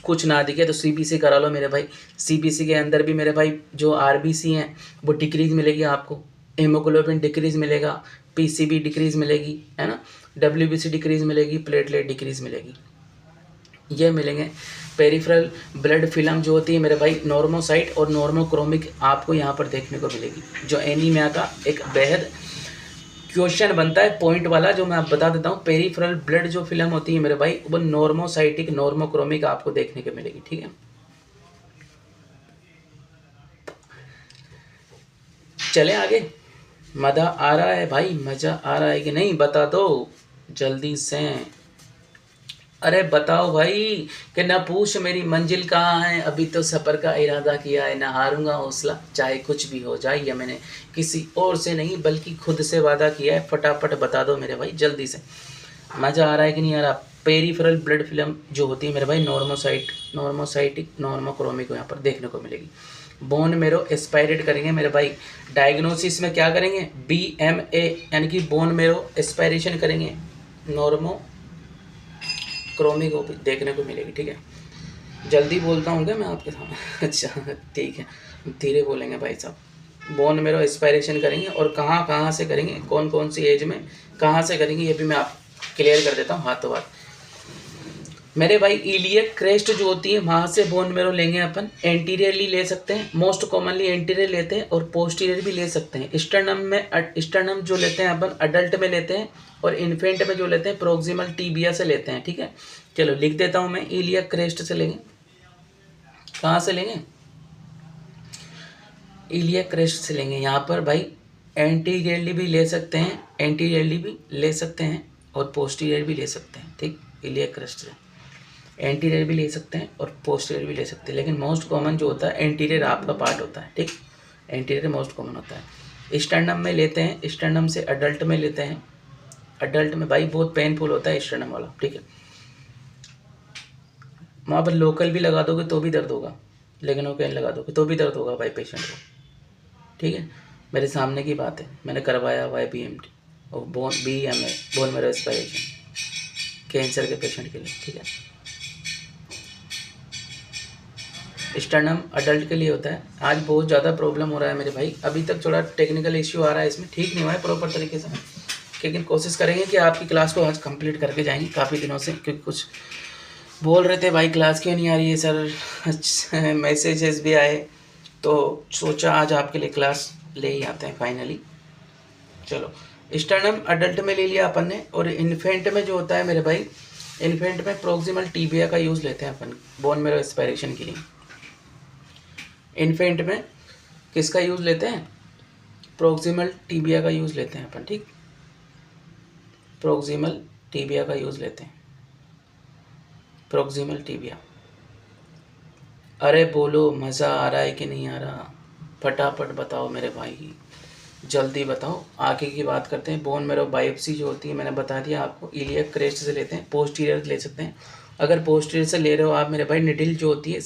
कुछ ना दिखे तो सीबीसी करा लो मेरे भाई। सीबीसी के अंदर भी मेरे भाई जो आरबीसी हैं वो डिक्रीज मिलेगी आपको, हेमोग्लोबिन डिक्रीज मिलेगा, पीसीबी डिक्रीज मिलेगी, है ना, डब्ल्यूबीसी डिक्रीज मिलेगी, प्लेटलेट डिक्रीज मिलेगी, ये मिलेंगे। पेरिफेरल ब्लड फिल्म जो होती है मेरे भाई, नॉर्मोसाइट और नॉर्मोक्रोमिक आपको यहाँ पर देखने को मिलेगी, जो एनीमिया का एक बेहद क्वेश्चन बनता है पॉइंट वाला, जो मैं आप बता देता हूँ। पेरिफेरल ब्लड जो फिल्म होती है मेरे भाई, वो नॉर्मोसाइटिक नॉर्मोक्रोमिक आपको देखने को मिलेगी, ठीक है। चले आगे। मज़ा आ रहा है भाई? मज़ा आ रहा है कि नहीं? बता दो जल्दी से। अरे बताओ भाई, कि ना पूछ मेरी मंजिल कहाँ है, अभी तो सफ़र का इरादा किया है, ना हारूंगा हौसला चाहे कुछ भी हो जाए, या मैंने किसी और से नहीं बल्कि खुद से वादा किया है। फटाफट बता दो मेरे भाई जल्दी से। मज़ा आ रहा है कि नहीं आ रहा? पेरिफेरल ब्लड फिल्म जो होती है मेरे भाई, नॉर्मोसाइटिक नॉर्मोक्रोमिक यहाँ पर देखने को मिलेगी। बोन मेरो एस्पायरेट करेंगे मेरे भाई। डायग्नोसिस में क्या करेंगे? BMA यानी कि बोन मेरो एस्पायरेशन करेंगे, नॉर्मो क्रोमिक देखने को मिलेगी, ठीक है। जल्दी बोलता हूँ क्या मैं आपके सामने? अच्छा ठीक है, धीरे बोलेंगे भाई साहब। बोन मेरो एस्पायरेशन करेंगे, और कहाँ कहाँ से करेंगे, कौन कौन सी एज में कहाँ से करेंगे, ये भी मैं आप क्लियर कर देता हूँ हाथों हाथ मेरे भाई। इलियक क्रेस्ट जो होती है वहाँ से बोन मेरो लेंगे अपन। एंटीरियरली ले सकते हैं, मोस्ट कॉमनली एंटीरियर लेते हैं, और पोस्टीरियर भी ले सकते हैं। स्टर्नम जो लेते हैं अपन अडल्ट में लेते हैं, और इन्फेंट में जो लेते हैं प्रोक्सिमल टीबिया से लेते हैं, ठीक है। चलो लिख देता हूँ मैं, इलियक क्रेस्ट से लेंगे। कहाँ से लेंगे? इलियक क्रेस्ट से लेंगे यहाँ पर भाई। एंटीरियरली भी ले सकते हैं, एंटीरियरली भी ले सकते हैं, और पोस्टीरियर भी ले सकते हैं, ठीक। इलियक क्रेस्ट से एंटीरियर भी ले सकते हैं और पोस्टीरियर भी ले सकते हैं, लेकिन मोस्ट कॉमन जो होता है एंटीरियर आपका पार्ट होता है, ठीक। एंटीरियर मोस्ट कॉमन होता है। स्टर्नम में लेते हैं, स्टर्नम से अडल्ट में लेते हैं। अडल्ट में भाई बहुत पेनफुल होता है स्टर्नम वाला, ठीक है। वहाँ पर लोकल भी लगा दोगे तो भी दर्द होगा, लेकिन वो पेन लगा दोगे तो भी दर्द होगा भाई पेशेंट को, ठीक है। मेरे सामने की बात है, मैंने करवाया हुआ है BMT और BMA bone marrow aspiration cancer के पेशेंट के लिए, ठीक है। स्टर्नम अडल्ट के लिए होता है। आज बहुत ज़्यादा प्रॉब्लम हो रहा है मेरे भाई, अभी तक थोड़ा टेक्निकल इश्यू आ रहा है इसमें, ठीक नहीं हुआ है प्रॉपर तरीके से, लेकिन कोशिश करेंगे कि आपकी क्लास को आज कंप्लीट करके जाएंगे। काफ़ी दिनों से क्योंकि कुछ बोल रहे थे भाई क्लास क्यों नहीं आ रही है सर, मैसेजेस भी आए, तो सोचा आज आपके लिए क्लास ले ही आते हैं फाइनली। चलो, स्टर्नम अडल्ट में ले लिया अपन ने, और इन्फेंट में जो होता है मेरे भाई, इन्फेंट में प्रोक्सिमल टीबिया का यूज़ लेते हैं अपन बोन मेरो एस्पायरेशन के लिए। इन्फेंट में किसका यूज़ लेते हैं? प्रोक्सिमल टीबिया का यूज़ लेते हैं अपन, ठीक। प्रोक्सिमल टीबिया का यूज़ लेते हैं, प्रोक्सिमल टीबिया। अरे बोलो, मज़ा आ रहा है कि नहीं आ रहा? फटाफट बताओ मेरे भाई, जल्दी बताओ। आगे की बात करते हैं। बोन मेरो बायोप्सी जो होती है मैंने बता दिया आपको, इलियक क्रेस्ट से लेते हैं, पोस्टीरियर ले सकते हैं। अगर पोस्टीरियर से ले रहे हो आप मेरे भाई, निडिल जो होती है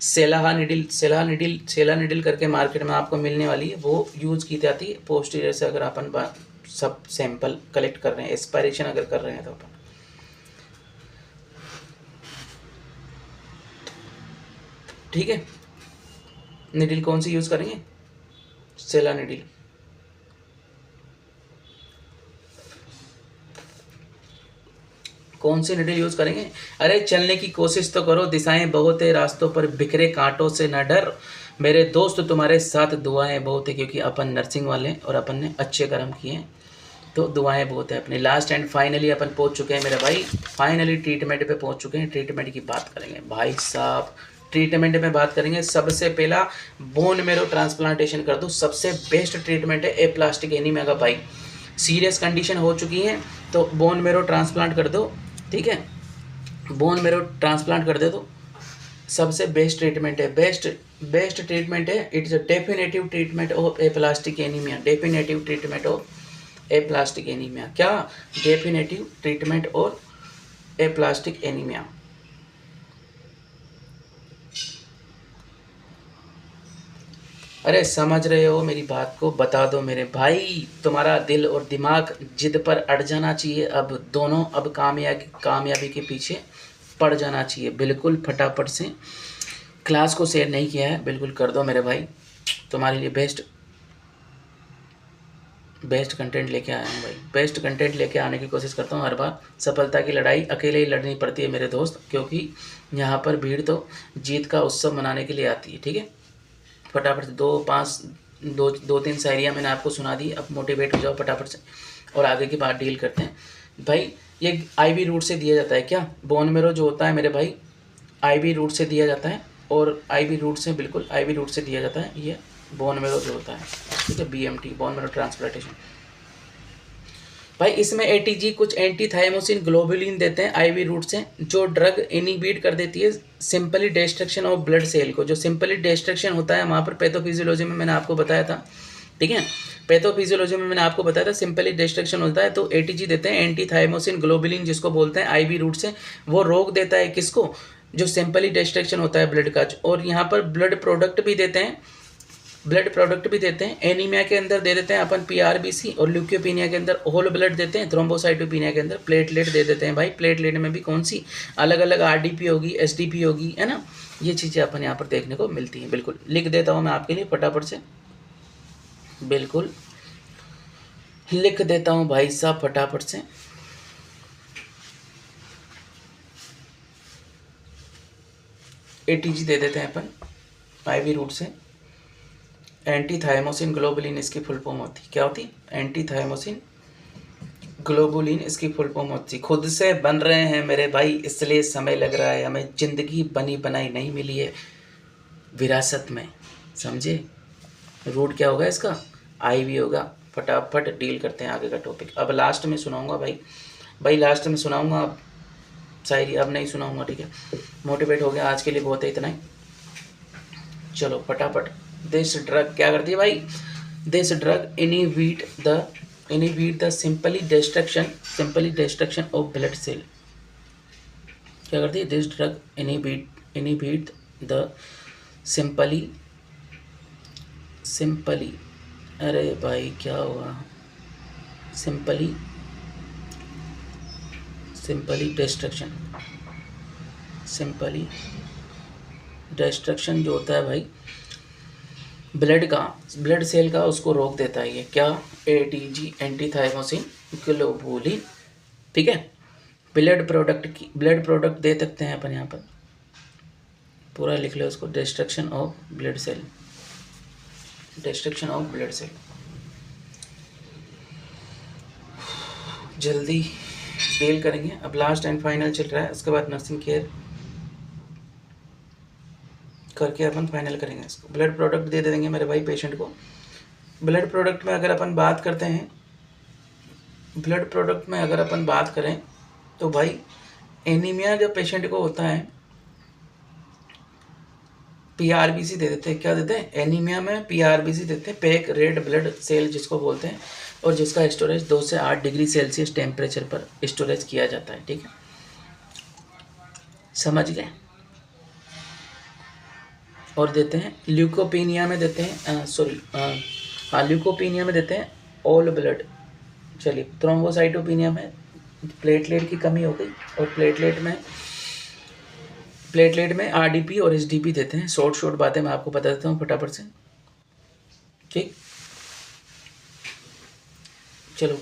सेला निडिल करके मार्केट में आपको मिलने वाली है, वो यूज़ की जाती है पोस्टीरियर से। अगर अपन सब सैंपल कलेक्ट कर रहे हैं, एस्पायरेशन अगर कर रहे हैं तो अपन, ठीक है। निडिल कौन सी यूज़ करेंगे? सेला निडिल। कौन सी निडिल यूज़ करेंगे? अरे चलने की कोशिश तो करो, दिशाएं बहुत है रास्तों पर, बिखरे कांटों से न डर, मेरे दोस्त तुम्हारे साथ दुआएं बहुत है, क्योंकि अपन नर्सिंग वाले हैं और अपन ने अच्छे कर्म किए हैं, तो दुआएं बहुत है अपने। लास्ट एंड फाइनली अपन पहुंच चुके हैं मेरे भाई, फाइनली ट्रीटमेंट पे पहुंच चुके हैं। ट्रीटमेंट की बात करेंगे भाई साहब, ट्रीटमेंट में बात करेंगे। सबसे पहला बोन मेरो ट्रांसप्लांटेशन कर दो, सबसे बेस्ट ट्रीटमेंट है एप्लास्टिक एनीमिया का भाई। सीरियस कंडीशन हो चुकी है तो बोन मेरो ट्रांसप्लांट कर दो, ठीक है, बोन मेरो ट्रांसप्लांट कर दे दो। सबसे बेस्ट ट्रीटमेंट है, बेस्ट ट्रीटमेंट है। It is a definitive treatment of aplastic anaemia, definitive treatment of aplastic anaemia. क्या? डेफिनेटिव ट्रीटमेंट और एप्लास्टिक एनीमिया। अरे समझ रहे हो मेरी बात को? बता दो मेरे भाई, तुम्हारा दिल और दिमाग जिद पर अड़ जाना चाहिए। अब दोनों अब कामयाबी के पीछे पड़ जाना चाहिए। बिल्कुल फटाफट से क्लास को शेयर नहीं किया है, बिल्कुल कर दो मेरे भाई। तुम्हारे लिए बेस्ट कंटेंट लेके आया हूँ भाई, बेस्ट कंटेंट लेके आने की कोशिश करता हूँ हर बार। सफलता की लड़ाई अकेले ही लड़नी पड़ती है मेरे दोस्त, क्योंकि यहाँ पर भीड़ तो जीत का उत्सव मनाने के लिए आती है, ठीक है। फटाफट से दो तीन शायरियाँ मैंने आपको सुना दी, अब मोटिवेट हो जाओ फटाफट से और आगे की बात डील करते हैं भाई। ये आईवी रूट से दिया जाता है क्या? बोन मेरो जो होता है मेरे भाई, आईवी रूट से दिया जाता है, और आईवी रूट से, बिल्कुल आईवी रूट से दिया जाता है ये बोन मेरो जो होता है, ठीक है, बीएमटी, बोन मेरो ट्रांसप्लांटेशन। भाई इसमें एटीजी कुछ एंटी थाइमोसिन ग्लोबुलिन देते हैं आईवी रूट से, जो ड्रग इनिबिट कर देती है simply destruction of blood cell को। जो सिंपली डिस्ट्रक्शन होता है वहाँ पर पैथोफिजियोलॉजी में मैंने आपको बताया था, ठीक है, पैथोफिजियोलॉजी में मैंने आपको बताया था सिंपली डिस्ट्रक्शन होता है, तो एटीजी देते हैं एंटी थाइमोसिन ग्लोबुलिन जिसको बोलते हैं आईवी रूट से। वो रोक देता है किसको? जो सिंपली डिस्ट्रक्शन होता है ब्लड का। और यहाँ पर ब्लड प्रोडक्ट भी देते हैं, एनीमिया के अंदर दे देते हैं अपन पीआरबीसी, और ल्यूकोपिनिया के अंदर होल ब्लड देते हैं, थ्रोम्बोसाइटोपिनिया के अंदर प्लेटलेट दे देते हैं भाई। प्लेटलेट में भी कौन सी अलग अलग आरडीपी होगी, एसडीपी होगी, है ना, ये चीज़ें अपन यहाँ पर देखने को मिलती हैं। बिल्कुल लिख देता हूँ मैं आपके लिए फटाफट से, बिल्कुल लिख देता हूँ भाई साहब फटाफट से। एटीजी दे देते हैं अपन आईवी रूट से। एंटी थाइमोसिन ग्लोबुलिन इसकी फुल फॉर्म होती है, क्या होती? एंटी थाइमोसिन ग्लोबुलिन इसकी फुल फॉर्म होती है। खुद से बन रहे हैं मेरे भाई, इसलिए समय लग रहा है हमें, ज़िंदगी बनी बनाई नहीं मिली है विरासत में, समझे। रूट क्या होगा इसका? आईवी होगा। फटाफट डील करते हैं आगे का टॉपिक। अब लास्ट में सुनाऊंगा भाई लास्ट में सुनाऊंगा। अब शायरी अब नहीं सुनाऊंगा, ठीक है, मोटिवेट हो गया आज के लिए, बहुत है इतना ही। चलो फटाफट। दिस ड्रग क्या करती है भाई? This drug inhibit the simply destruction of blood cell. क्या करती है? This drug inhibit the simply, अरे भाई क्या हुआ, सिंपली डिस्ट्रक्शन जो होता है भाई ब्लड सेल का, उसको रोक देता है ये। क्या? एटीजी एंटी थाइमोसिन ग्लोबुलिन, ठीक है। ब्लड प्रोडक्ट दे सकते हैं अपन यहाँ पर, पूरा लिख लो उसको, डिस्ट्रक्शन ऑफ ब्लड सेल। जल्दी डील करेंगे। अब लास्ट एंड फाइनल चल रहा है, उसके बाद नर्सिंग केयर करके अपन फाइनल करेंगे इसको। ब्लड प्रोडक्ट दे देंगे मेरे भाई पेशेंट को। ब्लड प्रोडक्ट में अगर अपन बात करें तो भाई एनीमिया जब पेशेंट को होता है पीआरबीसी दे देते हैं। क्या देते हैं? एनीमिया में पीआरबीसी देते हैं, पैक रेड ब्लड सेल जिसको बोलते हैं, और जिसका स्टोरेज 2 से 8 डिग्री सेल्सियस टेम्परेचर पर स्टोरेज किया जाता है, ठीक है, समझ गए। और देते हैं ल्यूकोपीनिया में देते हैं ल्यूकोपीनिया में देते हैं ऑल ब्लड। चलिए, थ्रोम्बोसाइटोपिनिया में प्लेटलेट की कमी हो गई, और प्लेटलेट में आरडीपी और एसडीपी देते हैं। शॉर्ट बातें मैं आपको बता देता हूँ फटाफट से, ठीक। चलो,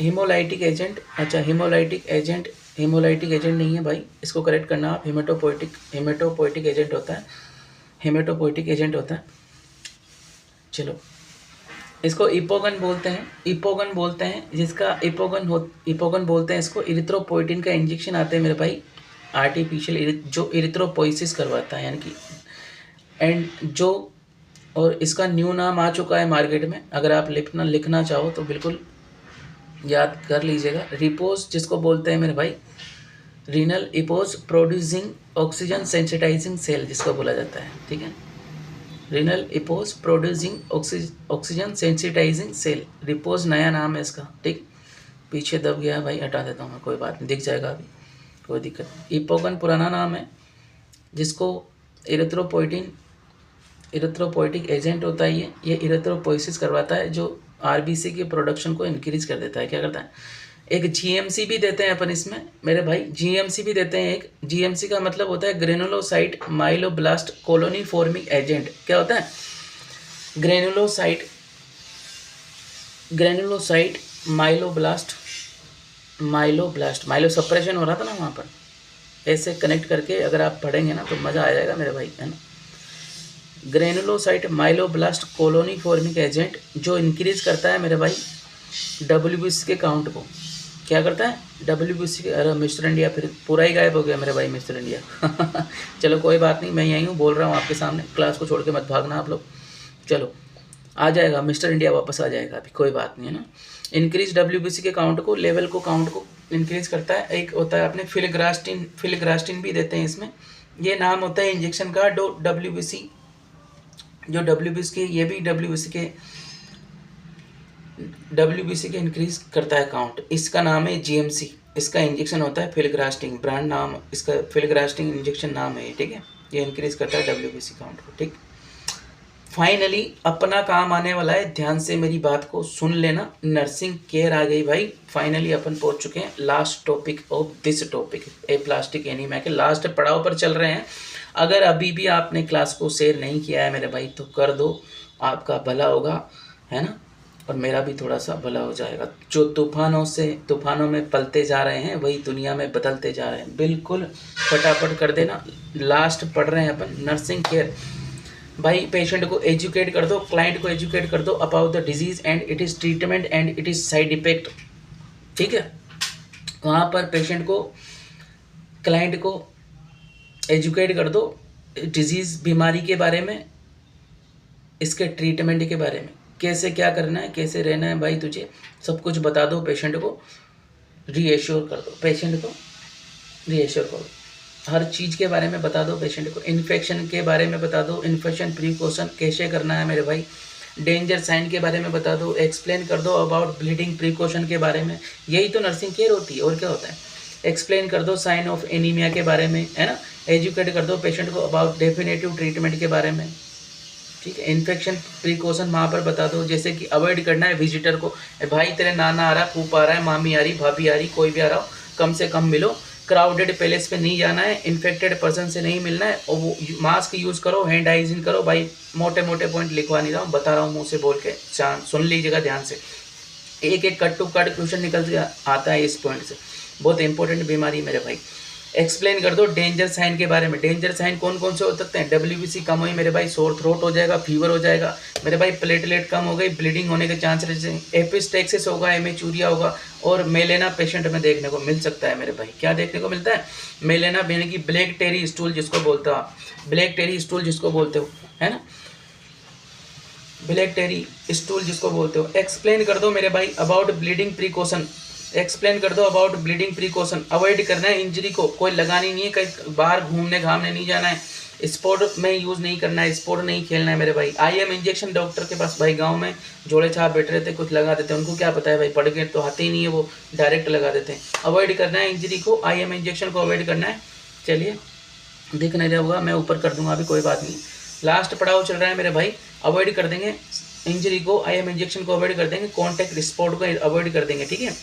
हीमोलाइटिक एजेंट, अच्छा हीमोलाइटिक एजेंट नहीं है भाई, इसको करेक्ट करना आप। हेमेटोपोइटिक एजेंट होता है। हेमेटोपोइटिक एजेंट होता है। चलो, इसको इपोगन बोलते हैं, इपोगन बोलते हैं, जिसका इपोगन बोलते हैं इसको। इरिथ्रोपोइटिन का इंजेक्शन आते हैं मेरे भाई आर्टिफिशियल, जो इरिथ्रोपोइसिस करवाता है, यानी कि एंड जो, और इसका न्यू नाम आ चुका है मार्केट में, अगर आप लिखना चाहो तो बिल्कुल याद कर लीजिएगा। रिपोज जिसको बोलते हैं मेरे भाई, renal EPO producing oxygen sensitising cell जिसको बोला जाता है, ठीक है। Renal EPO producing oxygen sensitising cell, REPO नया नाम है इसका, ठीक। पीछे दब गया भाई, हटा देता हूँ मैं, कोई बात नहीं, दिख जाएगा अभी, कोई दिक्कत नहीं। इपोगन पुराना नाम है, जिसको इरिथ्रोपोइटिक एजेंट होता है। ये इरिथ्रोपोइसिस करवाता है, जो आरबीसी के प्रोडक्शन को इंक्रीज कर देता है। क्या करता है, एक जीएमसी भी देते हैं अपन इसमें मेरे भाई, जीएमसी भी देते हैं एक। जीएमसी का मतलब होता है granulocyte myeloblast colony forming agent. क्या होता है, ग्रेनुलोसाइट माइलो सप्रेशन हो रहा था ना वहाँ पर, ऐसे कनेक्ट करके अगर आप पढ़ेंगे ना तो मज़ा आ जाएगा मेरे भाई, है ना। Granulocyte myeloblast colony forming agent, जो इंक्रीज करता है मेरे भाई डब्ल्यूबीसी के काउंट को। क्या करता है, डब्ल्यूबीसी के। अरे मिस्टर इंडिया फिर पूरा ही गायब हो गया मेरे भाई, मिस्टर इंडिया। चलो कोई बात नहीं, मैं यहीं हूँ, बोल रहा हूँ आपके सामने, क्लास को छोड़ के मत भागना आप लोग। चलो, आ जाएगा मिस्टर इंडिया, वापस आ जाएगा अभी, कोई बात नहीं, है ना। इंक्रीज डब्ल्यूबीसी के काउंट को, लेवल को, काउंट को इंक्रीज करता है। एक होता है अपने फिलग्रास्टिन भी देते हैं इसमें, ये नाम होता है इंजेक्शन का। डब्ल्यूबीसी के, ये भी डब्ल्यूबीसी के इंक्रीज करता है काउंट। इसका नाम है जीएमसी, इसका इंजेक्शन होता है फिलग्रास्टिन, ब्रांड नाम इसका, फिलग्रास्टिन इंजेक्शन नाम है ये, ठीक है। ये इंक्रीज करता है डब्ल्यूबीसी काउंट को, ठीक। फाइनली अपना काम आने वाला है, ध्यान से मेरी बात को सुन लेना। नर्सिंग केयर आ गई भाई, फाइनली अपन पहुंच चुके हैं last topic of this topic, aplastic anaemia के लास्ट पड़ाव पर चल रहे हैं। अगर अभी भी आपने क्लास को शेयर नहीं किया है मेरे भाई तो कर दो, आपका भला होगा, है ना, और मेरा भी थोड़ा सा भला हो जाएगा। जो तूफानों में पलते जा रहे हैं वही दुनिया में बदलते जा रहे हैं, बिल्कुल फटाफट कर देना। लास्ट पढ़ रहे हैं अपन नर्सिंग केयर भाई। पेशेंट को एजुकेट कर दो, क्लाइंट को एजुकेट कर दो about the disease and it is treatment and it is side effect, ठीक है। वहाँ पर पेशेंट को, क्लाइंट को एजुकेट कर दो डिजीज़, बीमारी के बारे में, इसके ट्रीटमेंट के बारे में, कैसे क्या करना है, कैसे रहना है भाई, तुझे सब कुछ बता दो। पेशेंट को रीएश्योर कर दो, पेशेंट को रीएश्योर करो, हर चीज़ के बारे में बता दो पेशेंट को। इन्फेक्शन के बारे में बता दो, इन्फेक्शन प्रिकॉशन कैसे करना है मेरे भाई। डेंजर साइन के बारे में बता दो, एक्सप्लेन कर दो अबाउट ब्लीडिंग प्रिकॉशन के बारे में। यही तो नर्सिंग केयर होती है, और क्या होता है। एक्सप्लेन कर दो साइन ऑफ एनीमिया के बारे में, है ना। एजुकेट कर दो पेशेंट को अबाउट डेफिनेटिव ट्रीटमेंट के बारे में, ठीक है। इन्फेक्शन प्रिकॉशन वहाँ पर बता दो, जैसे कि अवॉइड करना है विजिटर को। भाई तेरे नाना आ रहा, फूफा आ रहा है, मामी आ रही, भाभी आ रही, कोई भी आ रहा हो, कम से कम मिलो। क्राउडेड पैलेस पे नहीं जाना है, इन्फेक्टेड पर्सन से नहीं मिलना है, और वो मास्क यूज़ करो, हैंड हाइजीन करो। भाई मोटे मोटे पॉइंट लिखवा नहीं रहा हूँ, बता रहा हूँ मुँह से बोल के, सुन लीजिएगा ध्यान से। एक एक कट टू कट क्वेश्चन निकल आता है इस पॉइंट से, बहुत इंपॉर्टेंट बीमारी मेरे भाई। एक्सप्लेन कर दो डेंजर साइन के बारे में। डेंजर साइन कौन कौन से हो सकते हैं, डब्ल्यूबीसी कम हुई मेरे भाई, सोर थ्रोट हो जाएगा, फीवर हो जाएगा मेरे भाई, प्लेटलेट कम हो गई, ब्लीडिंग होने के चांस रहते हैं, एपिस्टेक्सिस होगा, एमेचूरिया होगा, और मेलेना पेशेंट में देखने को मिल सकता है मेरे भाई। क्या देखने को मिलता है, मेलेना, यानी कि ब्लैक टेरी स्टूल जिसको बोलते हो आप, ब्लैक टेरी स्टूल जिसको बोलते हो, है ना, ब्लैक टेरी स्टूल जिसको बोलते हो। एक्सप्लेन कर दो मेरे भाई अबाउट ब्लीडिंग प्रिकॉशन, एक्सप्लेन कर दो अबाउट ब्लीडिंग प्रिकॉशन। अवॉइड करना है इंजरी को, कोई लगानी नहीं है, कहीं बाहर घूमने घामने नहीं जाना है, स्पोर्ट में यूज़ नहीं करना है, स्पोर्ट नहीं खेलना है मेरे भाई। आईएम इंजेक्शन डॉक्टर के पास, भाई गांव में जोड़े छाप बैठ रहे थे, कुछ लगा देते हैं, उनको क्या पता है भाई, पढ़ के तो आते ही नहीं है, वो डायरेक्ट लगा देते हैं। अवॉइड करना है इंजरी को, आईएम इंजेक्शन को अवॉइड करना है। चलिए दिख नहीं रहा होगा, मैं ऊपर कर दूंगा अभी, कोई बात नहीं। लास्ट पड़ाव चल रहा है मेरे भाई, अवॉइड कर देंगे इंजरी को, आईएम इंजेक्शन को अवॉइड कर देंगे, कॉन्टैक्ट स्पोर्ट को अवॉइड कर देंगे, ठीक है।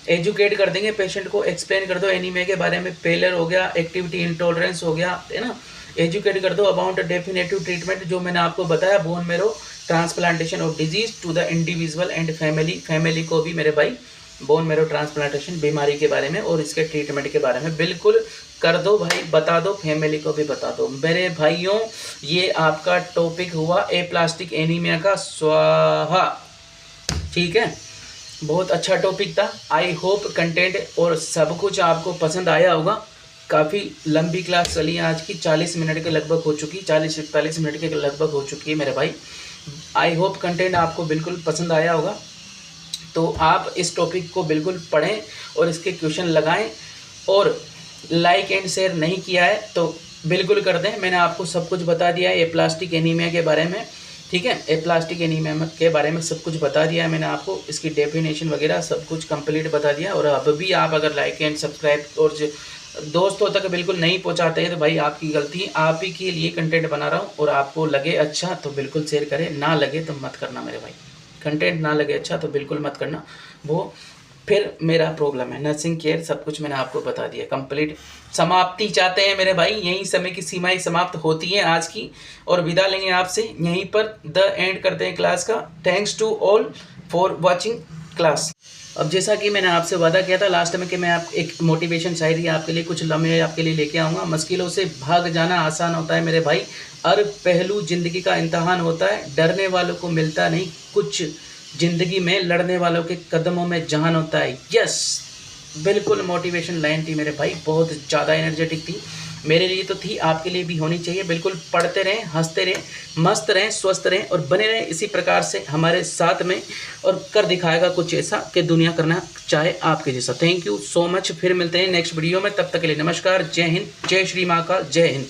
एजुकेट कर देंगे पेशेंट को, एक्सप्लेन कर दो एनीमिया के बारे में, पेलर हो गया, एक्टिविटी इंटॉलरेंस हो गया, है ना। एजुकेट कर दो अबाउट डेफिनेटिव ट्रीटमेंट, जो मैंने आपको बताया, bone marrow transplantation of disease to the individual and family को भी मेरे भाई बोन मैरो ट्रांसप्लांटेशन बीमारी के बारे में और इसके ट्रीटमेंट के बारे में बिल्कुल कर दो भाई, बता दो, फैमिली को भी बता दो। मेरे भाइयों, ये आपका टॉपिक हुआ एप्लास्टिक एनीमिया का स्वाहा। ठीक है, बहुत अच्छा टॉपिक था। आई होप कंटेंट और सब कुछ आपको पसंद आया होगा। काफ़ी लंबी क्लास चली है आज की, 40 मिनट के लगभग हो चुकी, 40-41 मिनट के लगभग हो चुकी है मेरे भाई। आई होप कंटेंट आपको बिल्कुल पसंद आया होगा। तो आप इस टॉपिक को बिल्कुल पढ़ें और इसके क्वेश्चन लगाएं, और लाइक एंड शेयर नहीं किया है तो बिल्कुल कर दें। मैंने आपको सब कुछ बता दिया है एप्लास्टिक एनीमिया के बारे में। ठीक है, एप्लास्टिक एनीमिया के बारे में सब कुछ बता दिया है मैंने आपको, इसकी डेफिनेशन वगैरह सब कुछ कंप्लीट बता दिया। और अब भी आप अगर लाइक एंड सब्सक्राइब और दोस्तों तक बिल्कुल नहीं पहुंचाते हैं तो भाई आपकी गलती है। आप ही के लिए कंटेंट बना रहा हूँ, और आपको लगे अच्छा तो बिल्कुल शेयर करें, ना लगे तो मत करना मेरे भाई। कंटेंट ना लगे अच्छा तो बिल्कुल मत करना, वो फिर मेरा प्रॉब्लम है। नर्सिंग केयर सब कुछ मैंने आपको बता दिया कंप्लीट। समाप्ति चाहते हैं मेरे भाई, यहीं समय की सीमाएं समाप्त होती हैं आज की, और विदा लेंगे आपसे यहीं पर। द एंड करते हैं क्लास का। Thanks to all for watching class. अब जैसा कि मैंने आपसे वादा किया था लास्ट में कि मैं आप एक मोटिवेशन शायरी आपके लिए कुछ लम्हे आपके लिए लेके आऊँगा। मुश्किलों से भाग जाना आसान होता है मेरे भाई, हर पहलू ज़िंदगी का इम्तहान होता है। डरने वालों को मिलता नहीं कुछ ज़िंदगी में, लड़ने वालों के कदमों में जहान होता है। यस, बिल्कुल मोटिवेशन लाइन थी मेरे भाई, बहुत ज़्यादा एनर्जेटिक थी। मेरे लिए तो थी, आपके लिए भी होनी चाहिए। बिल्कुल पढ़ते रहें, हंसते रहें, मस्त रहें, स्वस्थ रहें और बने रहें इसी प्रकार से हमारे साथ में, और कर दिखाएगा कुछ ऐसा कि दुनिया करना चाहे आपके जैसा। Thank you so much. फिर मिलते हैं नेक्स्ट वीडियो में, तब तक के लिए नमस्कार, जय हिंद, जय श्री महाकाल, जय हिंद।